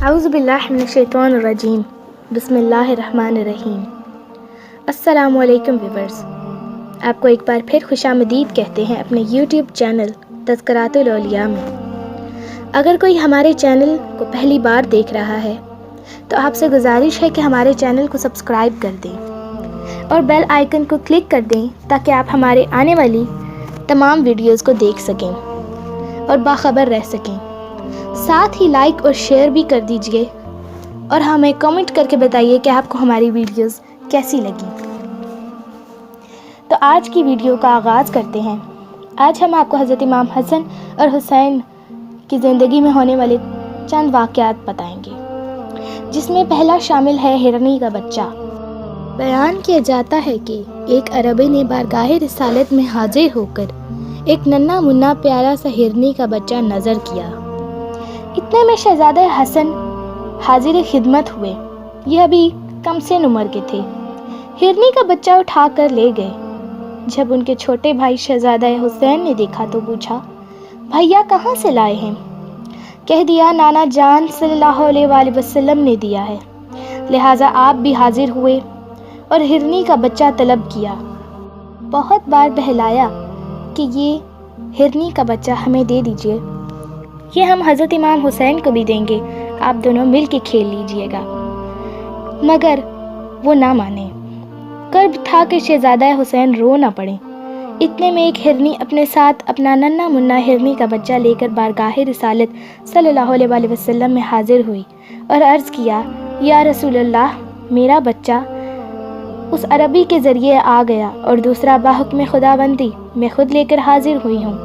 اعوذ باللہ من الشیطان الرجیم، بسم اللہ الرحمن الرحیم۔ السلام علیکم ویورز، آپ کو ایک بار پھر خوش آمدید کہتے ہیں اپنے یوٹیوب چینل تذکرات الاولیاء میں۔ اگر کوئی ہمارے چینل کو پہلی بار دیکھ رہا ہے تو آپ سے گزارش ہے کہ ہمارے چینل کو سبسکرائب کر دیں اور بیل آئیکن کو کلک کر دیں تاکہ آپ ہمارے آنے والی تمام ویڈیوز کو دیکھ سکیں اور باخبر رہ سکیں۔ ساتھ ہی لائک اور شیئر بھی کر دیجئے اور ہمیں کمنٹ کر کے بتائیے کہ آپ کو ہماری ویڈیوز کیسی لگیں۔ تو آج کی ویڈیو کا آغاز کرتے ہیں۔ آج ہم آپ کو حضرت امام حسن اور حسین کی زندگی میں ہونے والے چند واقعات بتائیں گے، جس میں پہلا شامل ہے ہرنی کا بچہ۔ بیان کیا جاتا ہے کہ ایک عربی نے بارگاہ رسالت میں حاضر ہو کر ایک ننھا منا پیارا سا ہرنی کا بچہ نظر کیا۔ اتنے میں شہزادہ حسن حاضر خدمت ہوئے۔ یہ ابھی کم سن عمر کے تھے۔ ہرنی کا بچہ اٹھا کر لے گئے۔ جب ان کے چھوٹے بھائی شہزادہ حسین نے دیکھا تو پوچھا، بھیا کہاں سے لائے ہیں؟ کہہ دیا، نانا جان صلی اللہ علیہ وآلہ وسلم نے دیا ہے، لہٰذا آپ بھی حاضر ہوئے اور ہرنی کا بچہ طلب کیا۔ بہت بار بہلایا کہ یہ ہرنی کا بچہ ہمیں دے دیجئے، یہ ہم حضرت امام حسین کو بھی دیں گے، آپ دونوں مل کے کھیل لیجئے گا، مگر وہ نہ مانے۔ کرب تھا کہ شہزادہ حسین رو نہ پڑے۔ اتنے میں ایک ہرنی اپنے ساتھ اپنا ننھا منا ہرنی کا بچہ لے کر بارگاہ رسالت صلی اللہ علیہ وآلہ وسلم میں حاضر ہوئی اور عرض کیا، یا رسول اللہ، میرا بچہ اس عربی کے ذریعے آ گیا اور دوسرا بحکم خداوندی میں خود لے کر حاضر ہوئی ہوں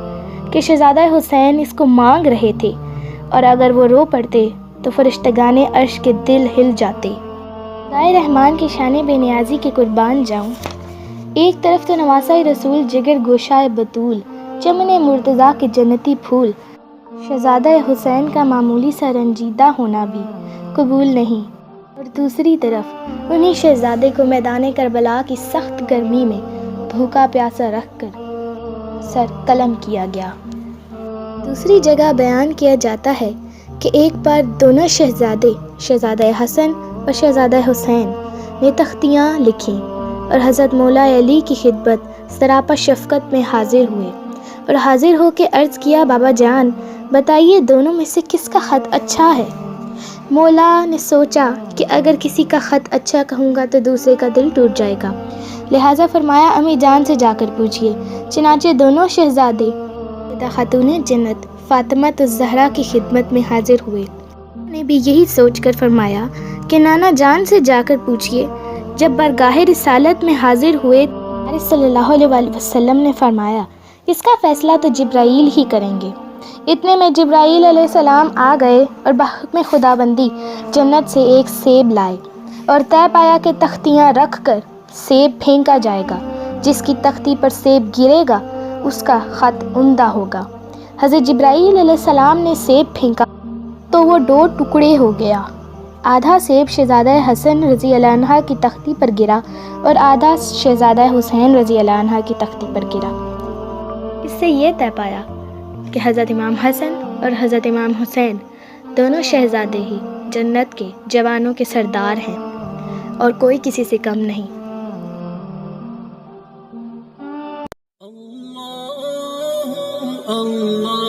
کہ شہزادہ حسین اس کو مانگ رہے تھے، اور اگر وہ رو پڑتے تو فرشتگان عرش کے دل ہل جاتے۔ خدائے رحمان کی شان بے نیازی کے قربان جاؤں۔ ایک طرف تو نواسہ رسول جگر گوشائے بطول، چمن مرتضیٰ کے جنتی پھول، شہزادہ حسین کا معمولی سا رنجیدہ ہونا بھی قبول نہیں، اور دوسری طرف انہی شہزادے کو میدان کربلا کی سخت گرمی میں بھوکا پیاسا رکھ کر سر قلم کیا گیا۔ دوسری جگہ بیان کیا جاتا ہے کہ ایک بار دونوں شہزادے، شہزادہ حسن اور شہزادہ حسین نے تختیاں لکھیں اور حضرت مولا علی کی خدمت سراپا شفقت میں حاضر ہوئے اور حاضر ہو کے عرض کیا، بابا جان بتائیے دونوں میں سے کس کا خط اچھا ہے؟ مولا نے سوچا کہ اگر کسی کا خط اچھا کہوں گا تو دوسرے کا دل ٹوٹ جائے گا، لہٰذا فرمایا، امی جان سے جا کر پوچھئے۔ چنانچہ دونوں شہزادے خاتون جنت فاطمہ الزہرا کی خدمت میں حاضر ہوئے۔ انہوں نے بھی یہی سوچ کر فرمایا کہ نانا جان سے جا کر پوچھئے۔ جب بارگاہ رسالت میں حاضر ہوئے صلی اللہ علیہ وآلہ وسلم نے فرمایا، اس کا فیصلہ تو جبرائیل ہی کریں گے۔ اتنے میں جبرائیل علیہ السلام آ گئے اور بحکم خداوندی جنت سے ایک سیب لائے اور طے پایا کہ تختیاں رکھ کر سیب پھینکا جائے گا، جس کی تختی پر سیب گرے گا اس کا خط عمدہ ہوگا۔ حضرت جبرائیل علیہ السلام نے سیب پھینکا تو وہ 2 ٹکڑے ہو گیا۔ آدھا سیب شہزادہ حسن رضی اللہ عنہ کی تختی پر گرا اور آدھا شہزادہ حسین رضی اللہ عنہ کی تختی پر گرا۔ اس سے یہ طے پایا کہ حضرت امام حسن اور حضرت امام حسین دونوں شہزادے ہی جنت کے جوانوں کے سردار ہیں اور کوئی کسی سے کم نہیں۔ اللہ